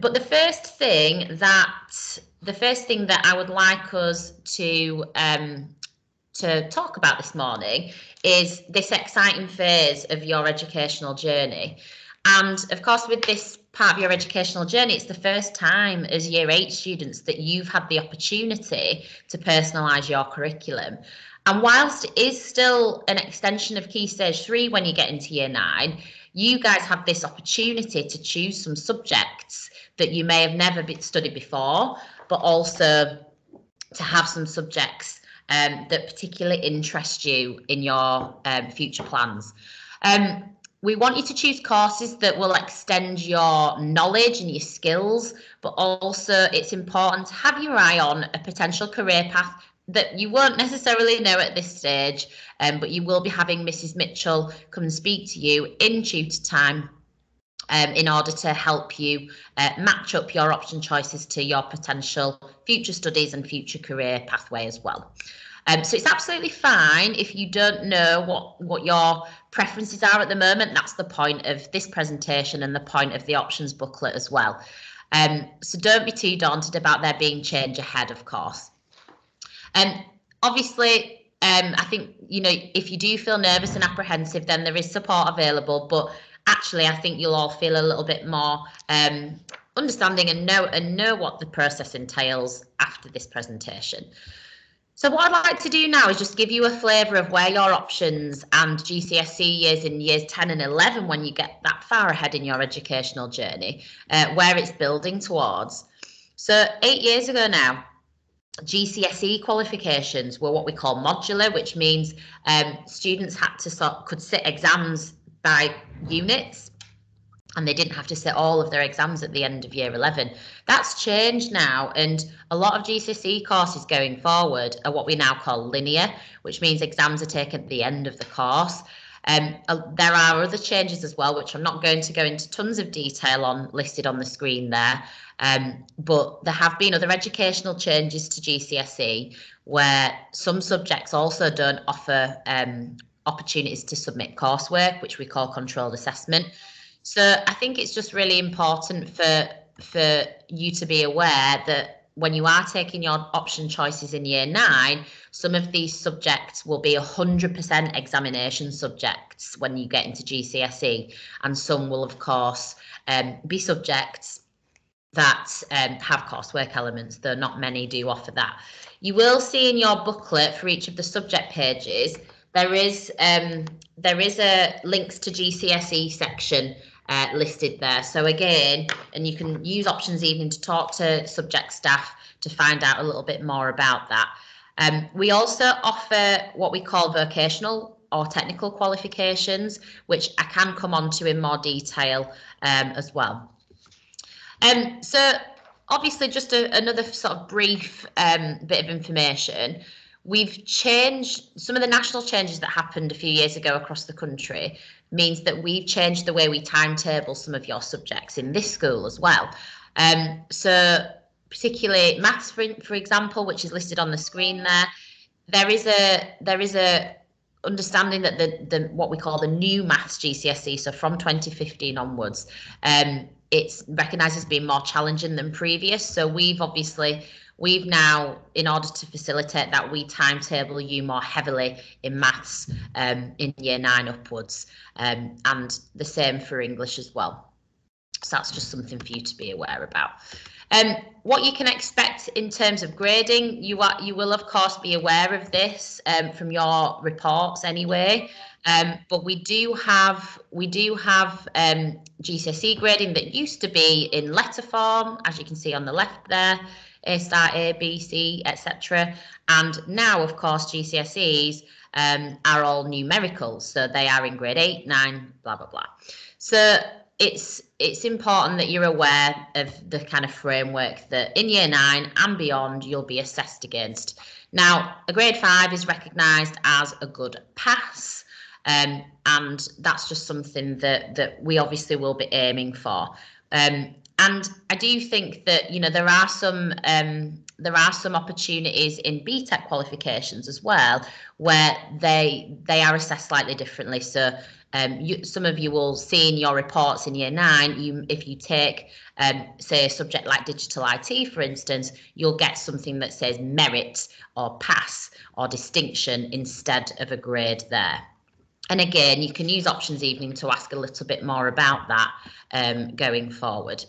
But the first thing that I would like us to talk about this morning is this exciting phase of your educational journey. And of course, with this part of your educational journey, it's the first time as Year 8 students that you've had the opportunity to personalise your curriculum. And whilst it is still an extension of Key Stage 3 when you get into Year 9, you guys have this opportunity to choose some subjects that you may have never studied before, but also to have some subjects that particularly interest you in your future plans. We want you to choose courses that will extend your knowledge and your skills, but also it's important to have your eye on a potential career path that you won't necessarily know at this stage, but you will be having Mrs. Mitchell come and speak to you in tutor time in order to help you match up your option choices to your potential future studies and future career pathway as well. So it's absolutely fine if you don't know what your preferences are at the moment. That's the point of this presentation and the point of the options booklet as well. So don't be too daunted about there being change ahead, of course. Obviously, I think, you know, if you do feel nervous and apprehensive, then there is support available. But actually, I think you'll all feel a little bit more understanding and know what the process entails after this presentation. So what I'd like to do now is just give you a flavour of where your options and GCSE years in years 10 and 11, when you get that far ahead in your educational journey, where it's building towards. So 8 years ago now, GCSE qualifications were what we call modular, which means students could sit exams by units, and they didn't have to sit all of their exams at the end of year 11. That's changed now, and a lot of GCSE courses going forward are what we now call linear, which means exams are taken at the end of the course. There are other changes as well, which I'm not going to go into tons of detail on, listed on the screen there. But there have been other educational changes to GCSE where some subjects also don't offer opportunities to submit coursework, which we call controlled assessment. So I think it's just really important for you to be aware that when you are taking your option choices in year 9, some of these subjects will be 100% examination subjects when you get into GCSE, and some will, of course, be subjects that have coursework elements, though not many do offer that. You will see in your booklet for each of the subject pages, there is a links to GCSE section listed there. So again, and you can use options even to talk to subject staff to find out a little bit more about that. We also offer what we call vocational or technical qualifications, which I can come on to in more detail as well. So obviously just another sort of brief bit of information. We've changed some of the national changes that happened a few years ago across the country, means that we've changed the way we timetable some of your subjects in this school as well. So particularly maths, for example, which is listed on the screen there, there is a understanding that the what we call the new maths GCSE, so from 2015 onwards, it's recognised as being more challenging than previous. So we've now, in order to facilitate that, we timetable you more heavily in maths in year 9 upwards, and the same for English as well. So that's just something for you to be aware about. What you can expect in terms of grading, you will of course be aware of this from your reports anyway. But we do have GCSE grading that used to be in letter form, as you can see on the left there, A star, A, B, C, etc. And now, of course, GCSEs are all numerical, so they are in grade 8, 9, blah blah blah. So it's important that you're aware of the kind of framework that in year 9 and beyond you'll be assessed against. Now, a grade 5 is recognised as a good pass, and that's just something that we obviously will be aiming for. And I do think that, you know, there are some opportunities in BTEC qualifications as well, where they are assessed slightly differently. So Some of you will see in your reports in year 9, if you take, say, a subject like digital IT, for instance, you'll get something that says merit or pass or distinction instead of a grade there. And again, you can use options evening to ask a little bit more about that going forward.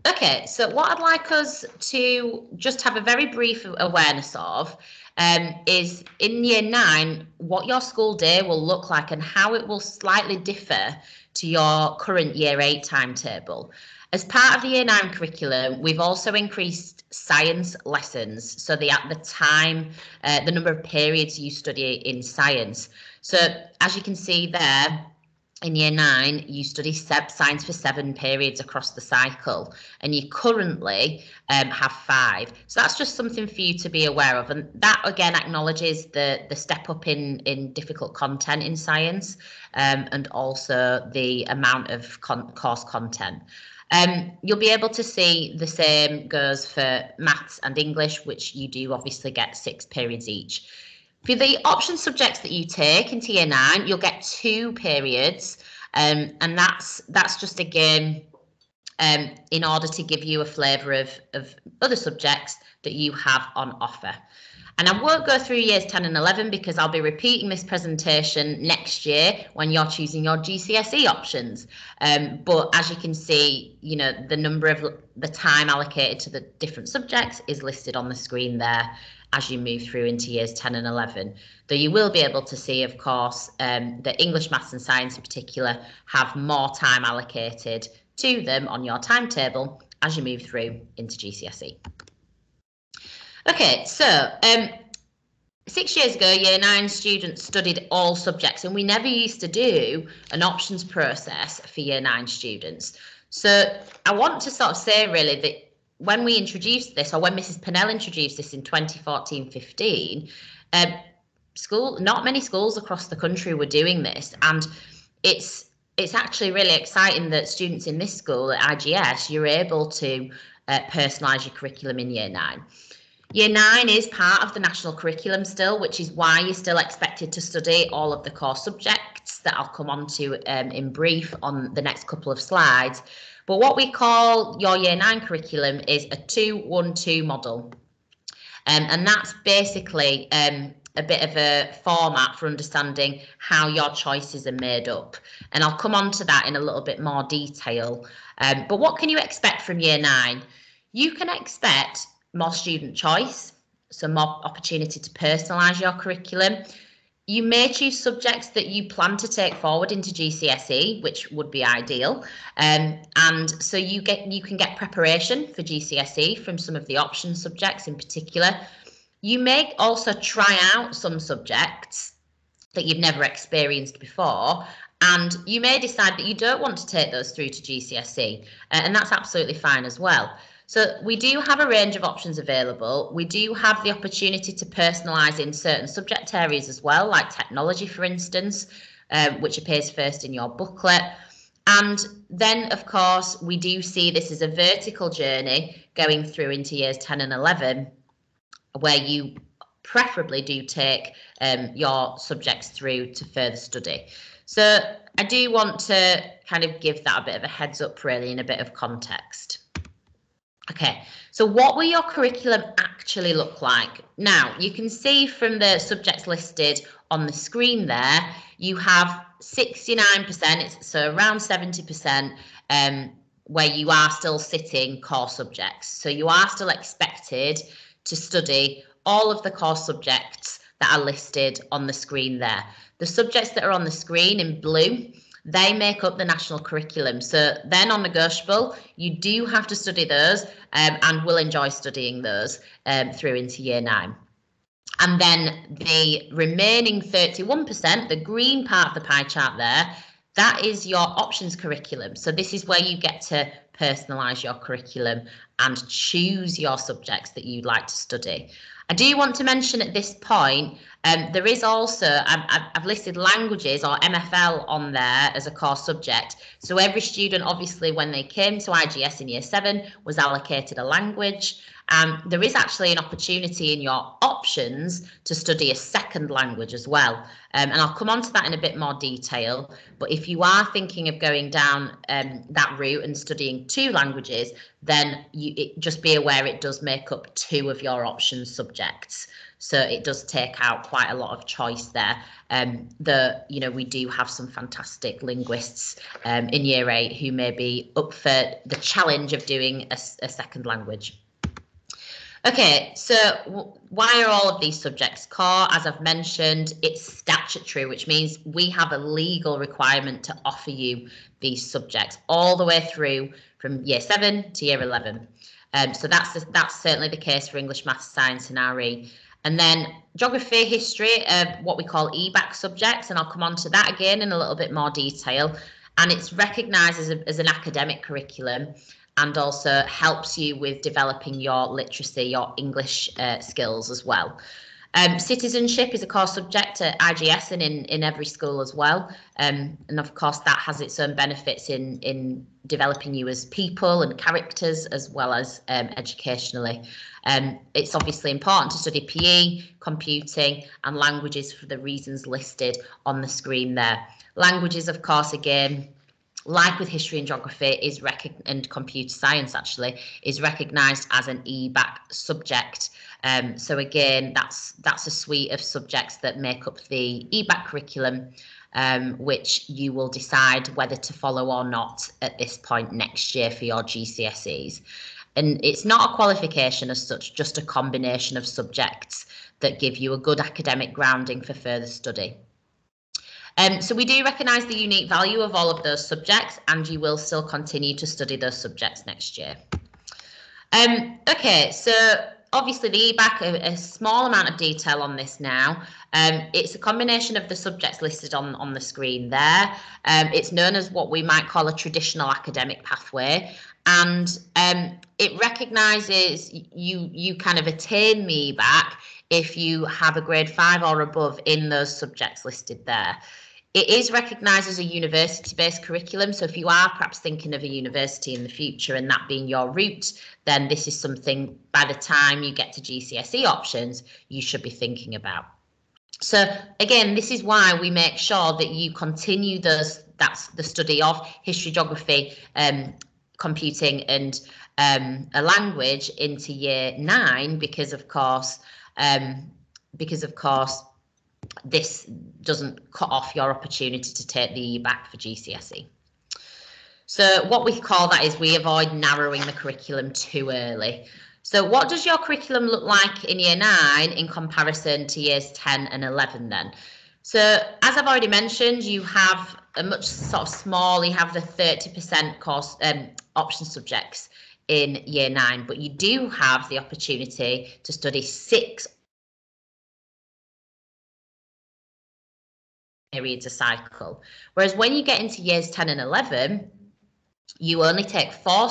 Okay, so what I'd like us to just have a very brief awareness of is in year 9, what your school day will look like and how it will slightly differ to your current year 8 timetable. As part of the year 9 curriculum, we've also increased science lessons, so the time, the number of periods you study in science. So as you can see there, in year 9, you study science for 7 periods across the cycle, and you currently have 5. So that's just something for you to be aware of, and that again acknowledges the step up in difficult content in science, and also the amount of course content. You'll be able to see the same goes for maths and English, which you do obviously get 6 periods each. For the option subjects that you take into year 9, you'll get 2 periods, and that's just again in order to give you a flavour of other subjects that you have on offer. And I won't go through years 10 and 11 because I'll be repeating this presentation next year when you're choosing your GCSE options. But as you can see, you know, the number of the time allocated to the different subjects is listed on the screen there as you move through into years 10 and 11. Though you will be able to see, of course, that English, maths and science in particular have more time allocated to them on your timetable as you move through into GCSE. Okay, so 6 years ago, year 9 students studied all subjects, and we never used to do an options process for year 9 students. So I want to sort of say really that when we introduced this, or when Mrs. Pennell introduced this in 2014-15, not many schools across the country were doing this, and it's actually really exciting that students in this school at IGS, you're able to personalise your curriculum in year 9. Year 9 is part of the national curriculum still, which is why you're still expected to study all of the core subjects that I'll come on to in brief on the next couple of slides. But what we call your year 9 curriculum is a 2-1-2 model. And that's basically a bit of a format for understanding how your choices are made up. And I'll come on to that in a little bit more detail. But what can you expect from year 9? You can expect more student choice, so more opportunity to personalise your curriculum. You may choose subjects that you plan to take forward into GCSE, which would be ideal. And so you can get preparation for GCSE from some of the option subjects in particular. You may also try out some subjects that you've never experienced before, and you may decide that you don't want to take those through to GCSE, and that's absolutely fine as well. So we do have a range of options available. We do have the opportunity to personalise in certain subject areas as well, like technology, for instance, which appears first in your booklet. And then, of course, we do see this as a vertical journey going through into years 10 and 11, where you preferably do take your subjects through to further study. So I do want to kind of give that a bit of a heads up, really, in a bit of context. Okay, so what will your curriculum actually look like? Now, you can see from the subjects listed on the screen there, you have 69%, so around 70%, where you are still sitting core subjects. So you are still expected to study all of the core subjects that are listed on the screen there. The subjects that are on the screen in blue, they make up the national curriculum, so they're non-negotiable. You do have to study those and will enjoy studying those through into year 9. And then the remaining 31%, the green part of the pie chart there, that is your options curriculum. So this is where you get to personalise your curriculum and choose your subjects that you'd like to study. I do want to mention at this point, there is also, I've listed languages or MFL on there as a core subject. So every student, obviously, when they came to IGS in year 7, was allocated a language. There is actually an opportunity in your options to study a second language as well. And I'll come on to that in a bit more detail. But if you are thinking of going down that route and studying 2 languages, then just be aware it does make up 2 of your options subjects. So it does take out quite a lot of choice there. We do have some fantastic linguists in Year 8 who may be up for the challenge of doing a second language. Okay, so why are all of these subjects core? As I've mentioned, it's statutory, which means we have a legal requirement to offer you these subjects all the way through from Year 7 to Year 11. So that's certainly the case for English, Maths, Science and RE. And then geography, history, what we call EBAC subjects, and I'll come on to that again in a little bit more detail. And it's recognised as an academic curriculum, and also helps you with developing your literacy, your English skills as well. Citizenship is a core subject at IGS and in every school as well. And of course, that has its own benefits in developing you as people and characters, as well as educationally. It's obviously important to study PE, computing and languages for the reasons listed on the screen there. Languages, of course, again, like with history and geography, and computer science actually, is recognised as an EBAC subject. So again, that's a suite of subjects that make up the EBAC curriculum, which you will decide whether to follow or not at this point next year for your GCSEs. And it's not a qualification as such, just a combination of subjects that give you a good academic grounding for further study. So we do recognise the unique value of all of those subjects, and you will still continue to study those subjects next year. Okay, so obviously the EBAC, a small amount of detail on this now. It's a combination of the subjects listed on the screen there. It's known as what we might call a traditional academic pathway, and it recognises you kind of attain the EBAC if you have a grade 5 or above in those subjects listed there. It is recognised as a university-based curriculum, so if you are perhaps thinking of a university in the future and that being your route, then this is something by the time you get to GCSE options, you should be thinking about. So again, this is why we make sure that you continue that's the study of history, geography, computing and a language into Year 9, because of course this doesn't cut off your opportunity to take the EBAC for GCSE. So what we call that is we avoid narrowing the curriculum too early. So what does your curriculum look like in Year 9 in comparison to Years 10 and 11 then? So as I've already mentioned, you have a much sort of small, you have the 30% course option subjects in Year 9, but you do have the opportunity to study 6 periods a cycle. Whereas when you get into Years 10 and 11, you only take 4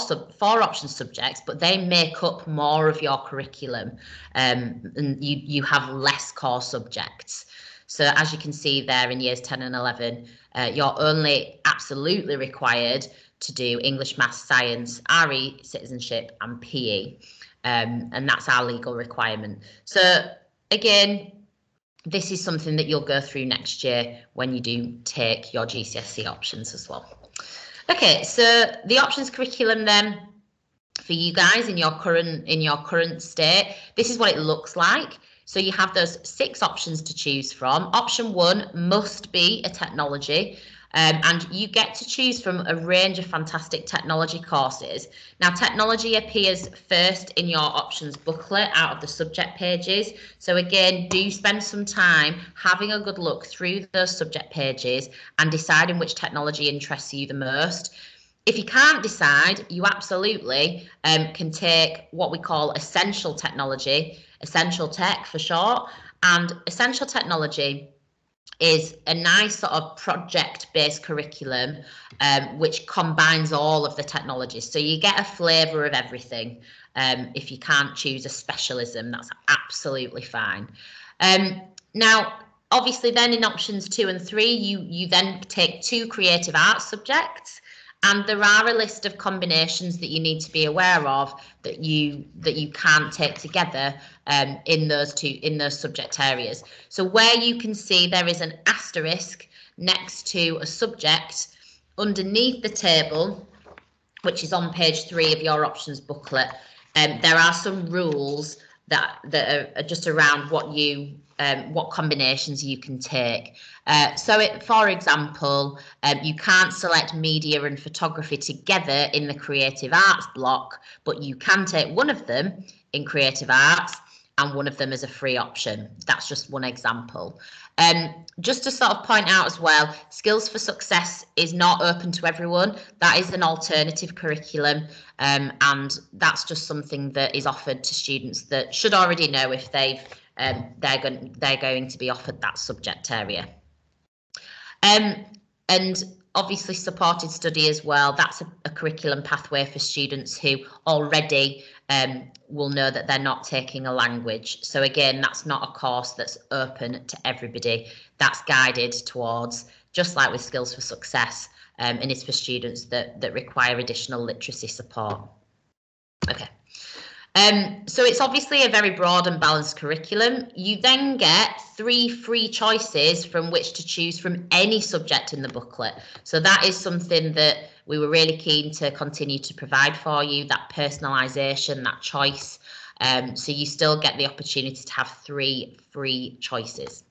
option subjects, but they make up more of your curriculum, and you have less core subjects. So as you can see there in Years 10 and 11, you're only absolutely required to do English, Maths, Science, RE, Citizenship and PE, and that's our legal requirement. So again, this is something that you'll go through next year when you do take your GCSE options as well. Okay, so the options curriculum then for you guys in your current state, this is what it looks like. So you have those 6 options to choose from. Option 1 must be a technology, and you get to choose from a range of fantastic technology courses. Now, technology appears first in your options booklet out of the subject pages. So again, do spend some time having a good look through those subject pages and deciding which technology interests you the most. If you can't decide, you absolutely can take what we call essential technology, essential tech for short, and essential technology is a nice sort of project-based curriculum which combines all of the technologies. So you get a flavour of everything. If you can't choose a specialism, that's absolutely fine. Now, obviously then in options 2 and 3, you then take 2 creative arts subjects, And there are a list of combinations that you need to be aware of that you can't take together in those subject areas. So where you can see there is an asterisk next to a subject underneath the table, which is on page 3 of your options booklet, there are some rules that are just around what combinations you can take. For example, you can't select media and photography together in the creative arts block, but you can take one of them in creative arts and one of them as a free option. That's just one example. Just to sort of point out as well, Skills for Success is not open to everyone. That is an alternative curriculum, and that's just something that is offered to students that should already know if they're going to be offered that subject area. And obviously supported study as well. That's a curriculum pathway for students who already will know that they're not taking a language. So again, that's not a course that's open to everybody. That's guided towards, just like with Skills for Success, and it's for students that require additional literacy support. Okay. So it's obviously a very broad and balanced curriculum. You then get 3 free choices from which to choose from any subject in the booklet. So that is something that we were really keen to continue to provide for you, that personalisation, that choice. So you still get the opportunity to have 3 free choices.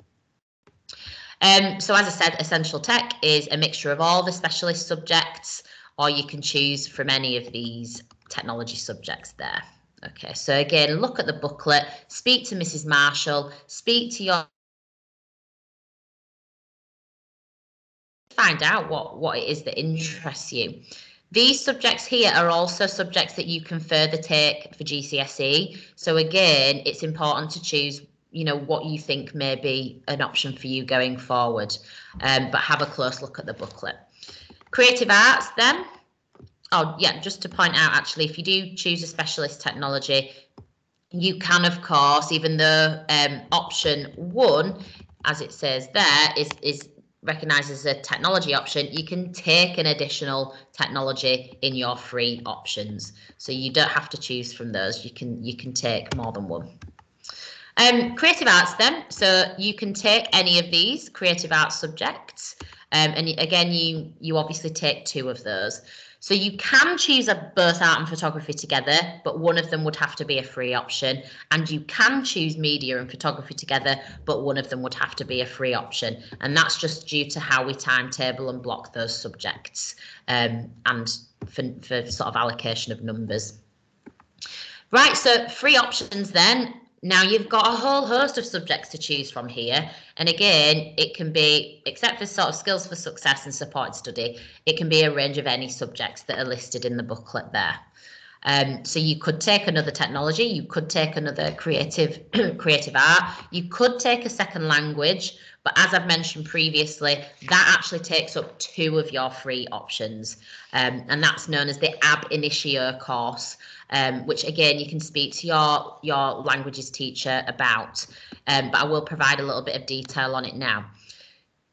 So as I said, Essential Tech is a mixture of all the specialist subjects, or you can choose from any of these technology subjects there. Okay, so again, look at the booklet, speak to Mrs. Marshall, speak to your... Find out what it is that interests you. These subjects here are also subjects that you can further take for GCSE. So again, it's important to choose, what you think may be an option for you going forward, but have a close look at the booklet. Creative Arts then. Oh, yeah, just to point out, actually, if you do choose a specialist technology, you can, of course, even though option 1, as it says there, is recognised as a technology option, you can take an additional technology in your free options. So you don't have to choose from those. You can take more than one. Creative Arts then, so you can take any of these creative arts subjects, and again, you obviously take 2 of those. So you can choose both art and photography together, but one of them would have to be a free option. And you can choose media and photography together, but one of them would have to be a free option. And that's just due to how we timetable and block those subjects, and for sort of allocation of numbers. Right, so free options then. Now you've got a whole host of subjects to choose from here. And again, it can be, except for sort of Skills for Success and supported study, it can be a range of any subjects that are listed in the booklet there. So you could take another technology, you could take another creative art, you could take a second language, but as I've mentioned previously, that actually takes up 2 of your free options, and that's known as the Ab Initio course, which again you can speak to your languages teacher about, but I will provide a little bit of detail on it now.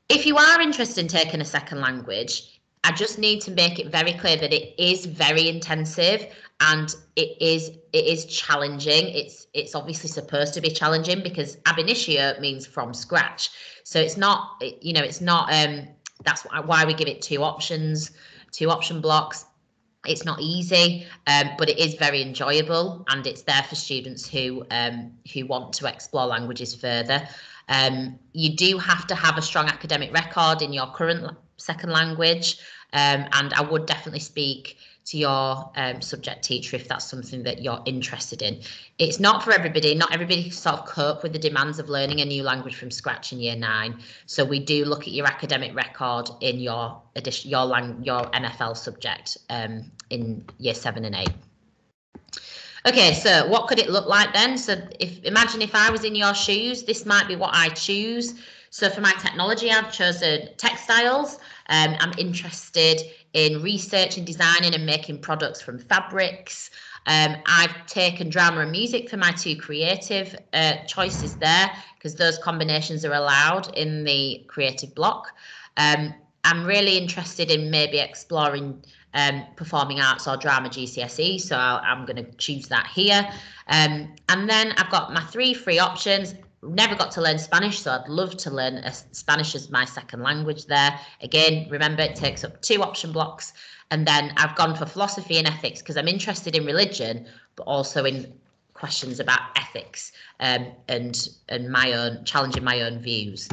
If you are interested in taking a second language, I just need to make it very clear that it is very intensive and it is challenging. It's obviously supposed to be challenging because ab initio means from scratch. So it's not, it's not, that's why we give it 2 options, 2 option blocks. It's not easy, but it is very enjoyable, and it's there for students who want to explore languages further. You do have to have a strong academic record in your current second language, and I would definitely speak to your subject teacher if that's something that you're interested in. It's not for everybody. Not everybody can sort of cope with the demands of learning a new language from scratch in year 9. So we do look at your academic record in your MFL subject in year 7 and 8. Okay, so what could it look like then? So imagine if I was in your shoes, this might be what I choose. So for my technology, I've chosen textiles. I'm interested in researching, designing and making products from fabrics. I've taken drama and music for my 2 creative choices there, because those combinations are allowed in the creative block. I'm really interested in maybe exploring performing arts or drama GCSE, so I'm going to choose that here. And then I've got my 3 free options. Never got to learn Spanish, so I'd love to learn Spanish as my second language there. Again, remember, it takes up 2 option blocks. And then I've gone for philosophy and ethics because I'm interested in religion, but also in questions about ethics and my own, challenging my own views.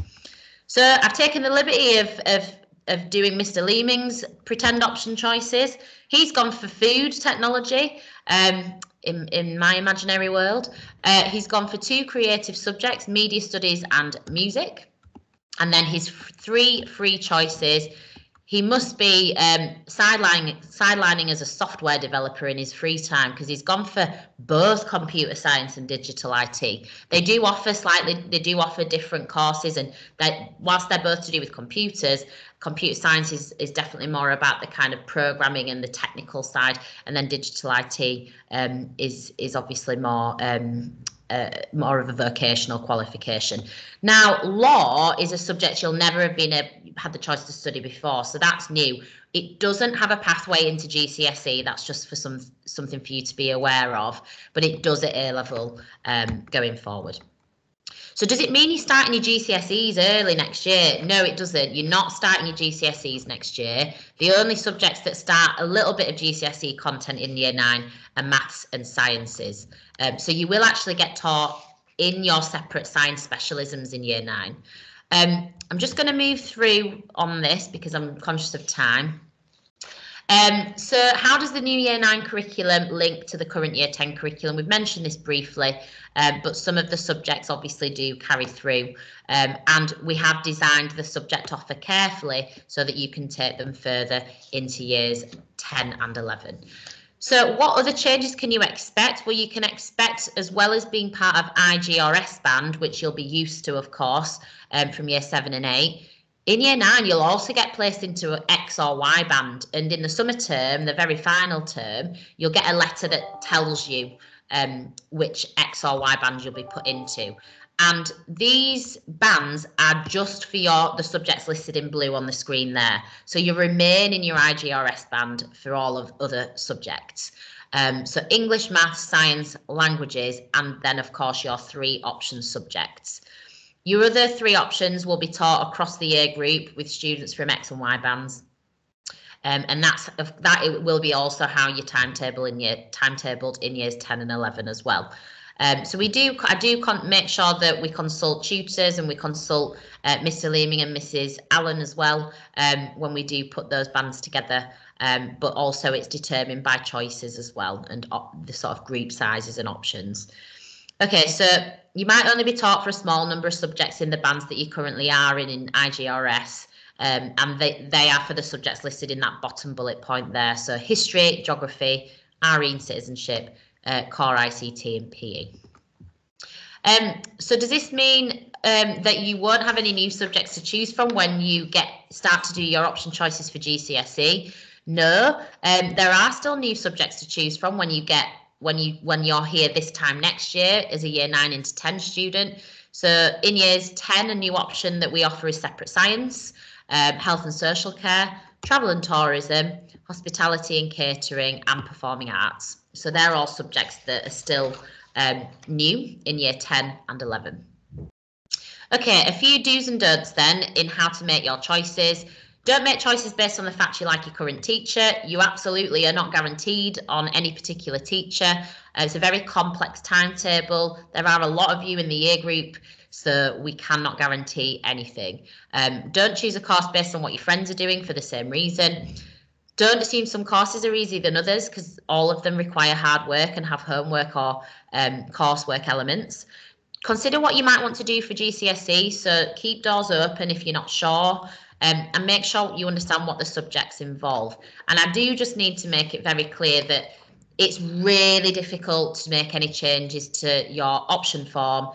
So I've taken the liberty of doing Mr. Leeming's pretend option choices. He's gone for food technology. In my imaginary world, he's gone for 2 creative subjects, media studies and music. And then his 3 free choices. He must be sidelining as a software developer in his free time because he's gone for both computer science and digital IT. They do offer different courses, and whilst they're both to do with computers, computer science is definitely more about the kind of programming and the technical side, and then digital IT is obviously more of a vocational qualification. Now, law is a subject you'll never have had the choice to study before, so that's new. It doesn't have a pathway into GCSE. That's just for something for you to be aware of, but it does at A level going forward. So does it mean you're starting your GCSEs early next year? No, it doesn't. You're not starting your GCSEs next year. The only subjects that start a little bit of GCSE content in year 9 are maths and sciences. So you will actually get taught in your separate science specialisms in year 9. I'm just going to move through on this because I'm conscious of time. So how does the new year 9 curriculum link to the current year 10 curriculum? We've mentioned this briefly, but some of the subjects obviously do carry through, and we have designed the subject offer carefully so that you can take them further into years 10 and 11. So what other changes can you expect? Well, you can expect, as well as being part of IGRS band, which you'll be used to, of course, from year 7 and 8, in year 9, you'll also get placed into an X or Y band. And in the summer term, the very final term, you'll get a letter that tells you which X or Y band you'll be put into. And these bands are just for the subjects listed in blue on the screen there. So you remain in your IGRS band for all of other subjects. So English, maths, science, languages, and then, of course, your 3 option subjects. Your other 3 options will be taught across the year group with students from X and Y bands. And that it will be also how you're timetabled in years 10 and 11 as well. So I do make sure that we consult tutors and we consult Mr. Leeming and Mrs. Allen as well when we do put those bands together. But also it's determined by choices as well, and the sort of group sizes and options. Okay, so you might only be taught for a small number of subjects in the bands that you currently are in IGRS, and they are for the subjects listed in that bottom bullet point there. So history, geography, RE and citizenship, core ICT and PE. So does this mean that you won't have any new subjects to choose from when you start to do your option choices for GCSE? No, there are still new subjects to choose from when you're here this time next year as a year 9 into 10 student. So in years 10, a new option that we offer is separate science, health and social care, travel and tourism, hospitality and catering, and performing arts. So they're all subjects that are still new in year 10 and 11. Okay, a few do's and don'ts then in how to make your choices. Don't make choices based on the fact you like your current teacher. You absolutely are not guaranteed on any particular teacher. It's a very complex timetable. There are a lot of you in the year group, so we cannot guarantee anything. Don't choose a course based on what your friends are doing for the same reason. Don't assume some courses are easier than others, because all of them require hard work and have homework or coursework elements. Consider what you might want to do for GCSE, so keep doors open if you're not sure. And make sure you understand what the subjects involve. And I do just need to make it very clear that it's really difficult to make any changes to your option form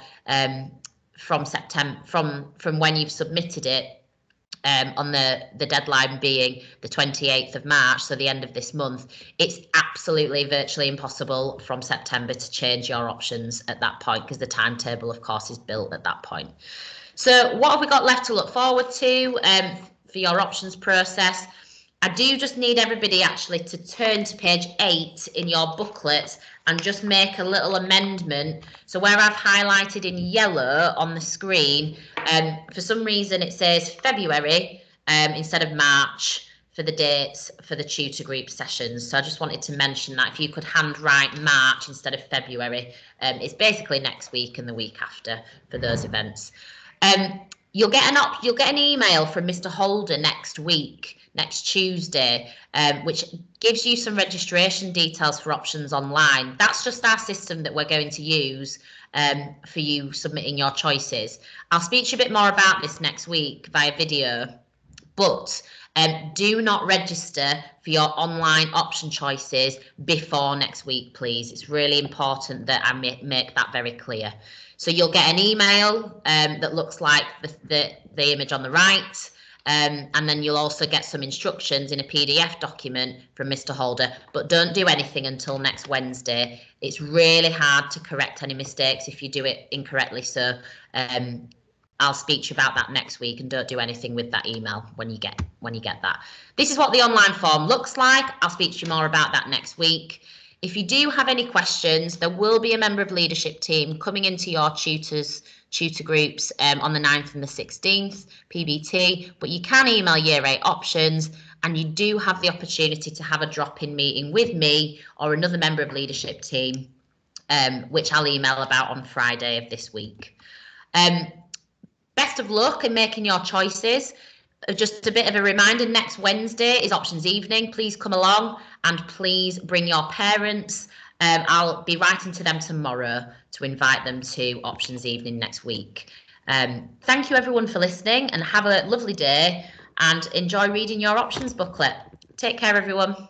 from September, from when you've submitted it, on the deadline being the 28th of March, so the end of this month. It's absolutely virtually impossible from September to change your options at that point, because the timetable, of course, is built at that point. So what have we got left to look forward to for your options process? I do just need everybody actually to turn to page 8 in your booklet and just make a little amendment. So where I've highlighted in yellow on the screen, for some reason it says February instead of March for the dates for the tutor group sessions. So I just wanted to mention that if you could handwrite March instead of February, it's basically next week and the week after for those events. You'll get an email from Mr. Holder next week, next Tuesday, which gives you some registration details for options online. That's just our system that we're going to use for you submitting your choices. I'll speak to you a bit more about this next week via video, but do not register for your online option choices before next week, please. It's really important that I make that very clear. So you'll get an email that looks like the image on the right, and then you'll also get some instructions in a PDF document from Mr. Holder, but don't do anything until next Wednesday. It's really hard to correct any mistakes if you do it incorrectly, so I'll speak to you about that next week, and don't do anything with that email when you get that. This is what the online form looks like. I'll speak to you more about that next week. If you do have any questions, there will be a member of leadership team coming into your tutor groups on the 9th and the 16th, PBT, but you can email Year 8 options, and you do have the opportunity to have a drop-in meeting with me or another member of leadership team, which I'll email about on Friday of this week. Best of luck in making your choices. Just a bit of a reminder, next Wednesday is options evening. Please come along and please bring your parents. I'll be writing to them tomorrow to invite them to options evening next week. Thank you everyone for listening, and have a lovely day and enjoy reading your options booklet. Take care everyone.